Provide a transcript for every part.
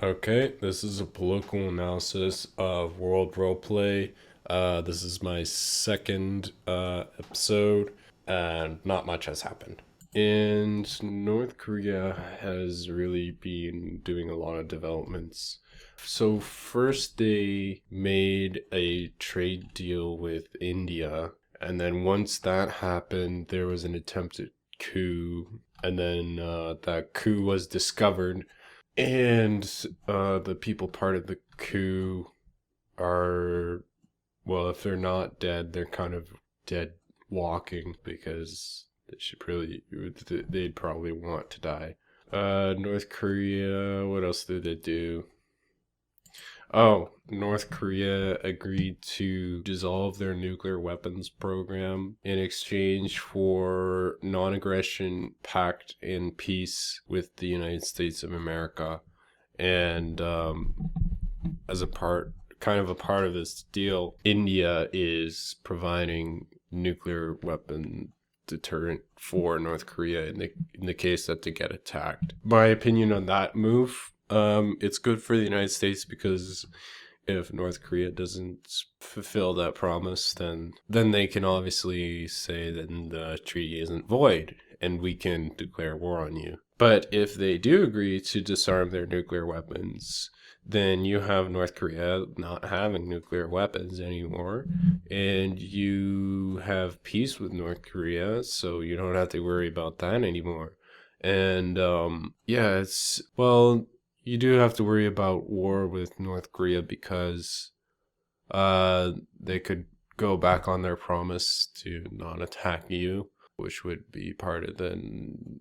Okay, this is a political analysis of World Roleplay. This is my second episode, and not much has happened. And North Korea has really been doing a lot of developments. So, first, they made a trade deal with India, and then once that happened, there was an attempted coup, and then that coup was discovered and the people part of the coup are, well, if they're not dead, they're kind of dead walking because they'd probably want to die. North Korea, what else did they do? Oh, North Korea agreed to dissolve their nuclear weapons program in exchange for non-aggression pact and peace with the United States of America. And as a part, kind of a part of this deal, India is providing nuclear weapon deterrent for North Korea in the case that they get attacked. My opinion on that move, it's good for the United States because if North Korea doesn't fulfill that promise, then they can obviously say that the treaty isn't void and we can declare war on you. But if they do agree to disarm their nuclear weapons, then you have North Korea not having nuclear weapons anymore, and you have peace with North Korea, so you don't have to worry about that anymore. And yeah, you do have to worry about war with North Korea because they could go back on their promise to not attack you, which would be part of the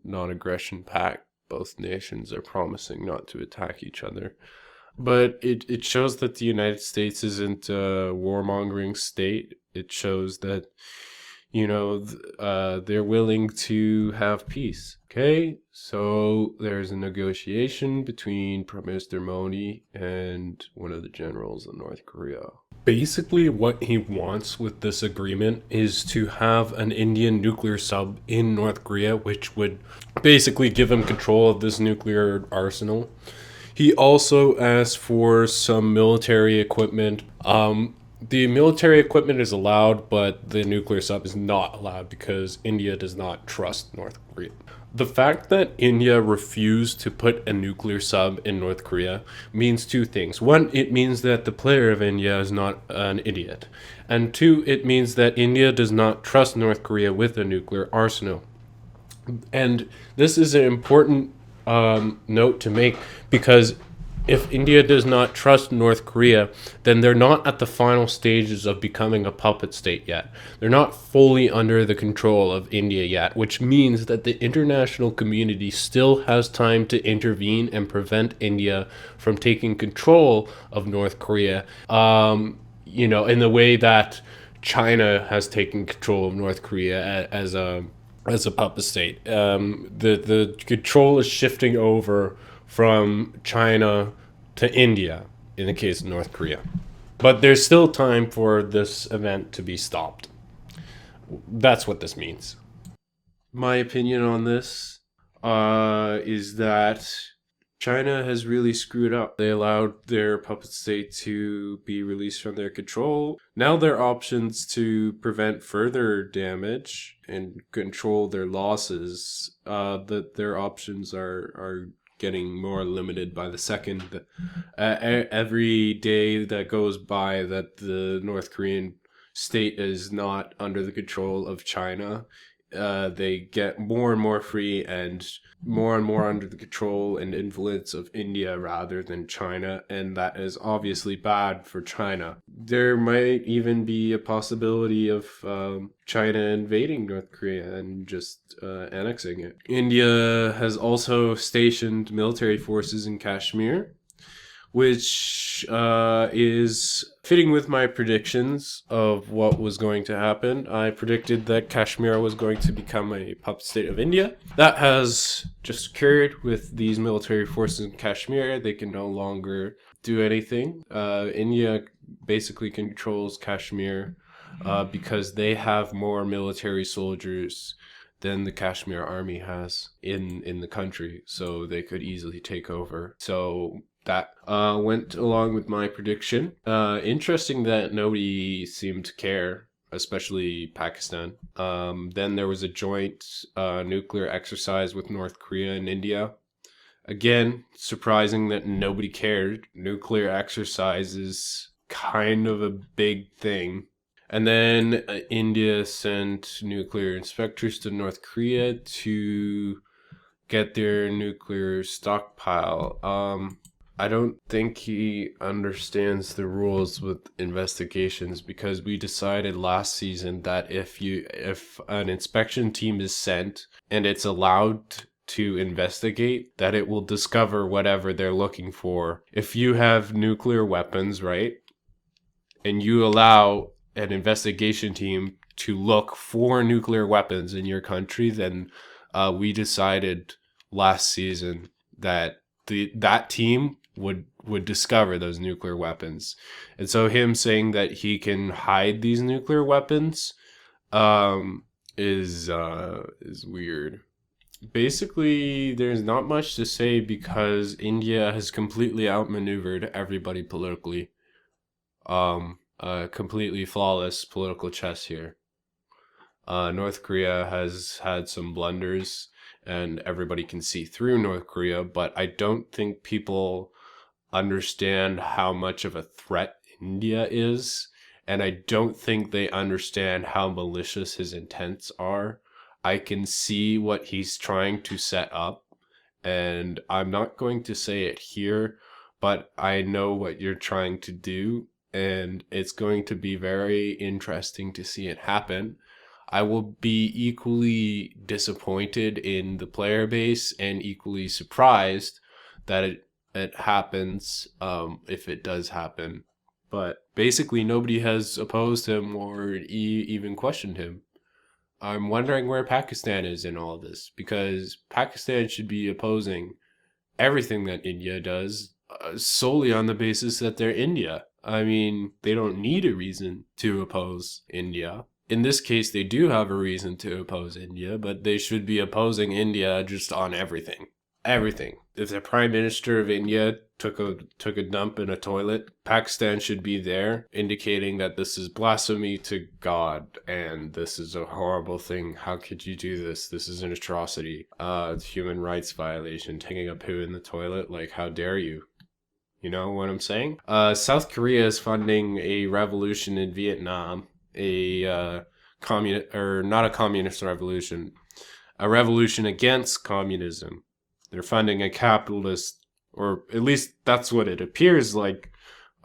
non-aggression pact. Both nations are promising not to attack each other. But it shows that the United States isn't a warmongering state. It shows that, they're willing to have peace. Okay, so there's a negotiation between Prime Minister Modi and one of the generals of North Korea. Basically, what he wants with this agreement is to have an Indian nuclear sub in North Korea, which would basically give him control of this nuclear arsenal. He also asked for some military equipment. The military equipment is allowed, but the nuclear sub is not allowed because India does not trust North Korea. The fact that India refused to put a nuclear sub in North Korea means two things. One, it means that the player of India is not an idiot. And two, it means that India does not trust North Korea with a nuclear arsenal. And this is an important note to make because if India does not trust North Korea, then they're not at the final stages of becoming a puppet state yet. They're not fully under the control of India yet, which means that the international community still has time to intervene and prevent India from taking control of North Korea, in the way that China has taken control of North Korea as a puppet state. The control is shifting over from China to India in the case of North Korea. But there's still time for this event to be stopped. That's what this means. My opinion on this is that China has really screwed up. They allowed their puppet state to be released from their control. Now their options to prevent further damage and control their losses, that their options are getting more limited by the second. Every day that goes by that the North Korean state is not under the control of China, they get more and more free and more under the control and influence of India rather than China, and that is obviously bad for China. There might even be a possibility of China invading North Korea and just annexing it. India has also stationed military forces in Kashmir, which is fitting with my predictions of what was going to happen. I predicted that Kashmir was going to become a puppet state of India. That has just occurred with these military forces in Kashmir. They can no longer do anything. India basically controls Kashmir because they have more military soldiers than the Kashmir army has in the country, so they could easily take over. So that went along with my prediction. Interesting that nobody seemed to care, especially Pakistan. Then there was a joint nuclear exercise with North Korea and India. Again, surprising that nobody cared. Nuclear exercise is kind of a big thing. And then India sent nuclear inspectors to North Korea to get their nuclear stockpile. I don't think he understands the rules with investigations, because we decided last season that if an inspection team is sent and it's allowed to investigate, that it will discover whatever they're looking for. If you have nuclear weapons, right, and you allow an investigation team to look for nuclear weapons in your country, then we decided last season that that team would discover those nuclear weapons. And so him saying that he can hide these nuclear weapons is weird. Basically, there's not much to say because India has completely outmaneuvered everybody politically. Completely flawless political chess here. North Korea has had some blunders, and everybody can see through North Korea, but I don't think people understand how much of a threat India is, and I don't think they understand how malicious his intents are. I can see what he's trying to set up, and I'm not going to say it here, but I know what you're trying to do, and it's going to be very interesting to see it happen. I will be equally disappointed in the player base and equally surprised that it happens, if it does happen. But basically, nobody has opposed him or even questioned him. I'm wondering where Pakistan is in all of this, because Pakistan should be opposing everything that India does solely on the basis that they're India. I mean, they don't need a reason to oppose India. In this case, they do have a reason to oppose India, but they should be opposing India just on everything. Everything. If the Prime Minister of India took a dump in a toilet, Pakistan should be there, indicating that this is blasphemy to God and this is a horrible thing. How could you do this? This is an atrocity. It's human rights violation. Taking a poo in the toilet, like, how dare you? You know what I'm saying? South Korea is funding a revolution in Vietnam, a not a communist revolution, a revolution against communism. They're funding a capitalist, or at least that's what it appears like.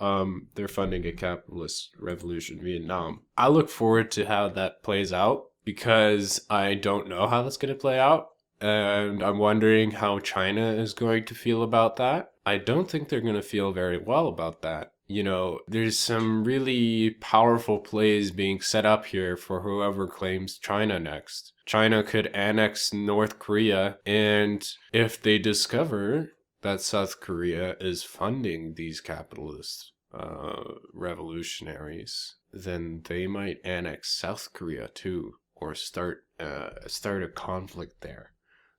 They're funding a capitalist revolution in Vietnam. I look forward to how that plays out, because I don't know how that's going to play out. And I'm wondering how China is going to feel about that. I don't think they're going to feel very well about that. You know, there's some really powerful plays being set up here for whoever claims China next. China could annex North Korea, and if they discover that South Korea is funding these capitalist revolutionaries, then they might annex South Korea too, or start a conflict there.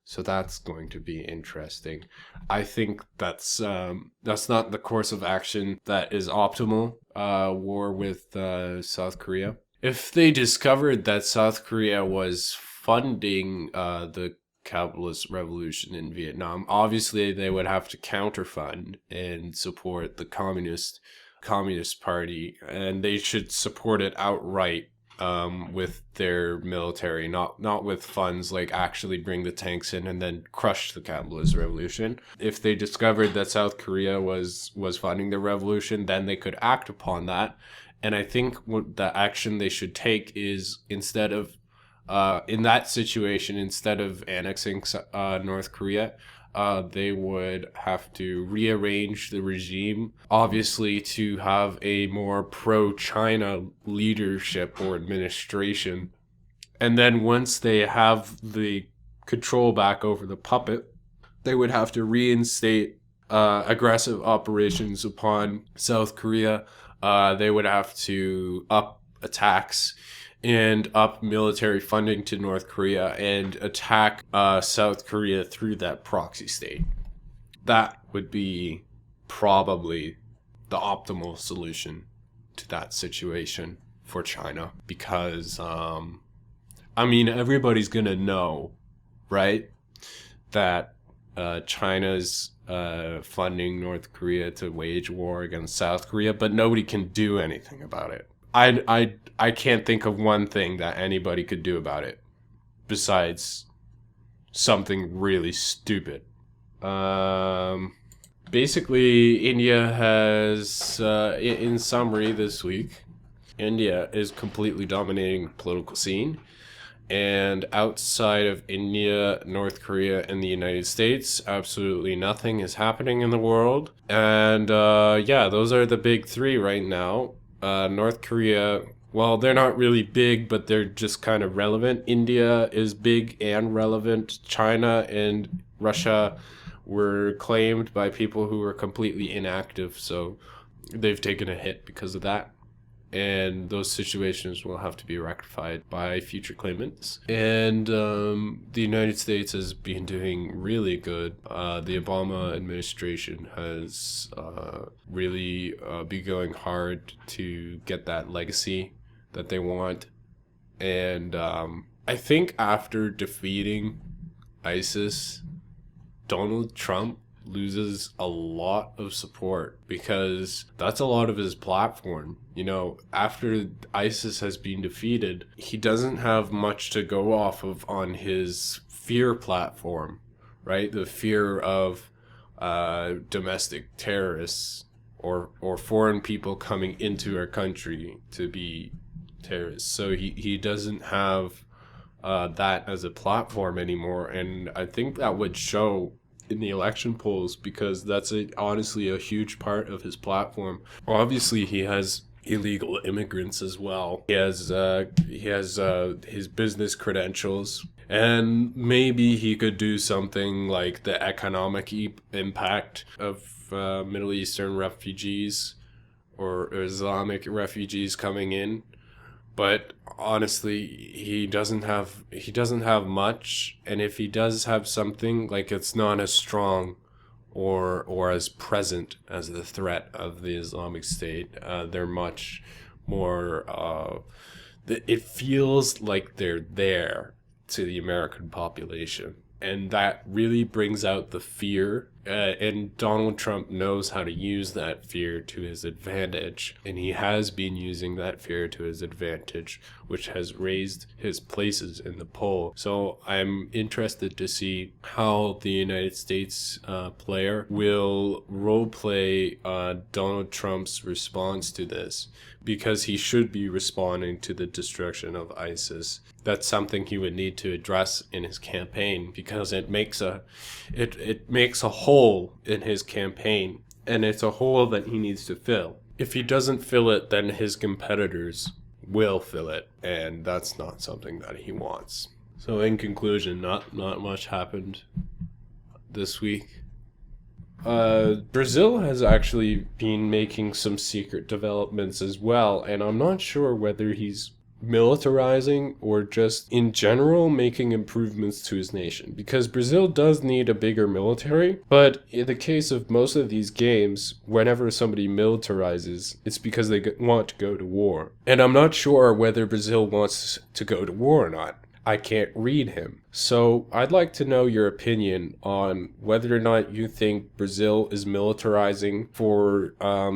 So that's going to be interesting. I think that's not the course of action that is optimal. War with South Korea. If they discovered that South Korea was funding the capitalist revolution in Vietnam, obviously they would have to counterfund and support the Communist Party, and they should support it outright. With their military, not with funds, like actually bring the tanks in and then crush the capitalist revolution. If they discovered that South Korea was funding the revolution, then they could act upon that. And I think what the action they should take is, instead of in that situation, instead of annexing North Korea, they would have to rearrange the regime, obviously, to have a more pro-China leadership or administration. And then once they have the control back over the puppet, they would have to reinstate aggressive operations upon South Korea. They would have to up attacks and up military funding to North Korea and attack South Korea through that proxy state. That would be probably the optimal solution to that situation for China, because I mean, everybody's gonna know, right, that China's funding North Korea to wage war against South Korea, but nobody can do anything about it. I can't think of one thing that anybody could do about it besides something really stupid. Basically, India has, in summary this week, India is completely dominating the political scene. And outside of India, North Korea, and the United States, absolutely nothing is happening in the world. And yeah, those are the big three right now. North Korea, well, they're not really big, but they're just kind of relevant. India is big and relevant. China and Russia were claimed by people who were completely inactive, so they've taken a hit because of that. And those situations will have to be rectified by future claimants. And the United States has been doing really good. The Obama administration has really been going hard to get that legacy that they want. And I think after defeating ISIS, Donald Trump loses a lot of support, because that's a lot of his platform. You know, after ISIS has been defeated, he doesn't have much to go off of on his fear platform, right? The fear of domestic terrorists or foreign people coming into our country to be terrorists. So he doesn't have that as a platform anymore, and I think that would show in the election polls, because that's honestly a huge part of his platform. Obviously, he has illegal immigrants as well. He has his business credentials, and maybe he could do something like the economic impact of Middle Eastern refugees or Islamic refugees coming in. But honestly, he doesn't have much, and if he does have something, like, it's not as strong or as present as the threat of the Islamic State. They're much more. It feels like they're there to the American population, and that really brings out the fear. And Donald Trump knows how to use that fear to his advantage, and he has been using that fear to his advantage, which has raised his places in the poll. So I'm interested to see how the United States player will role play Donald Trump's response to this, because he should be responding to the destruction of ISIS. That's something he would need to address in his campaign, because it makes a hole in his campaign, and it's a hole that he needs to fill. If he doesn't fill it, then his competitors will fill it, and that's not something that he wants. So in conclusion, not much happened this week. Brazil has actually been making some secret developments as well, and I'm not sure whether he's militarizing or just in general making improvements to his nation, because Brazil does need a bigger military. But in the case of most of these games, whenever somebody militarizes, it's because they want to go to war, and I'm not sure whether Brazil wants to go to war or not. I can't read him. So I'd like to know your opinion on whether or not you think Brazil is militarizing for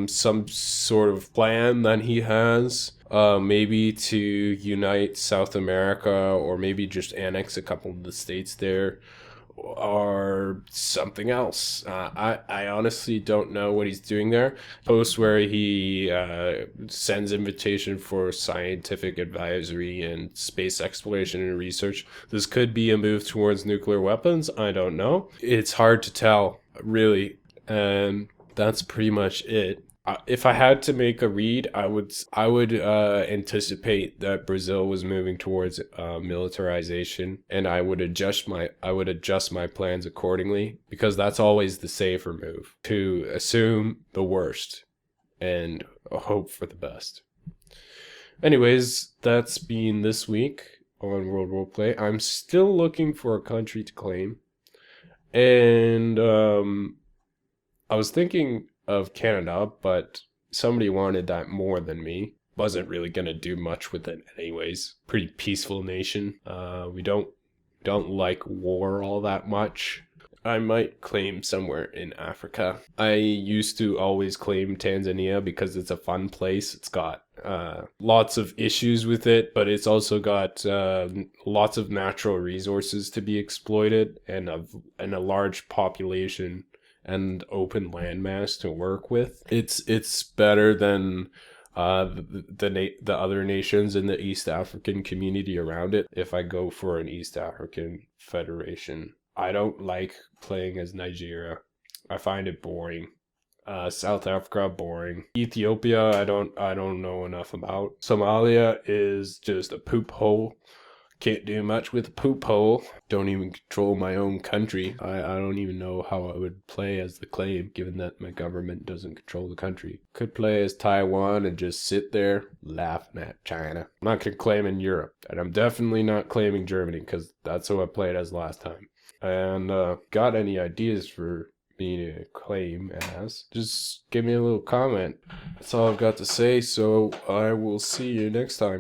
some sort of plan that he has, maybe to unite South America, or maybe just annex a couple of the states there, or something else. I honestly don't know what he's doing there. Post where he sends invitation for scientific advisory and space exploration and research. This could be a move towards nuclear weapons. I don't know. It's hard to tell, really. And that's pretty much it. If I had to make a read, I would anticipate that Brazil was moving towards militarization, and I would adjust my plans accordingly, because that's always the safer move, to assume the worst and hope for the best. Anyways, that's been this week on World Roleplay. I'm still looking for a country to claim, and I was thinking of Canada, but somebody wanted that more than me. Wasn't really gonna do much with it anyways. Pretty peaceful nation. We don't like war all that much. I might claim somewhere in Africa. I used to always claim Tanzania because it's a fun place. It's got lots of issues with it, but it's also got lots of natural resources to be exploited and a large population and open landmass to work with. It's better than the other nations in the East African community around it. If I go for an East African federation, I don't like playing as Nigeria. I find it boring. South Africa, boring. Ethiopia, I don't know enough about. Somalia is just a poop hole. Can't do much with a poop hole. Don't even control my own country. I don't even know how I would play as the claim, given that my government doesn't control the country. Could play as Taiwan and just sit there laughing at China. I'm not claiming Europe, and I'm definitely not claiming Germany, because that's who I played as last time. And got any ideas for me to claim as, just give me a little comment. That's all I've got to say, so I will see you next time.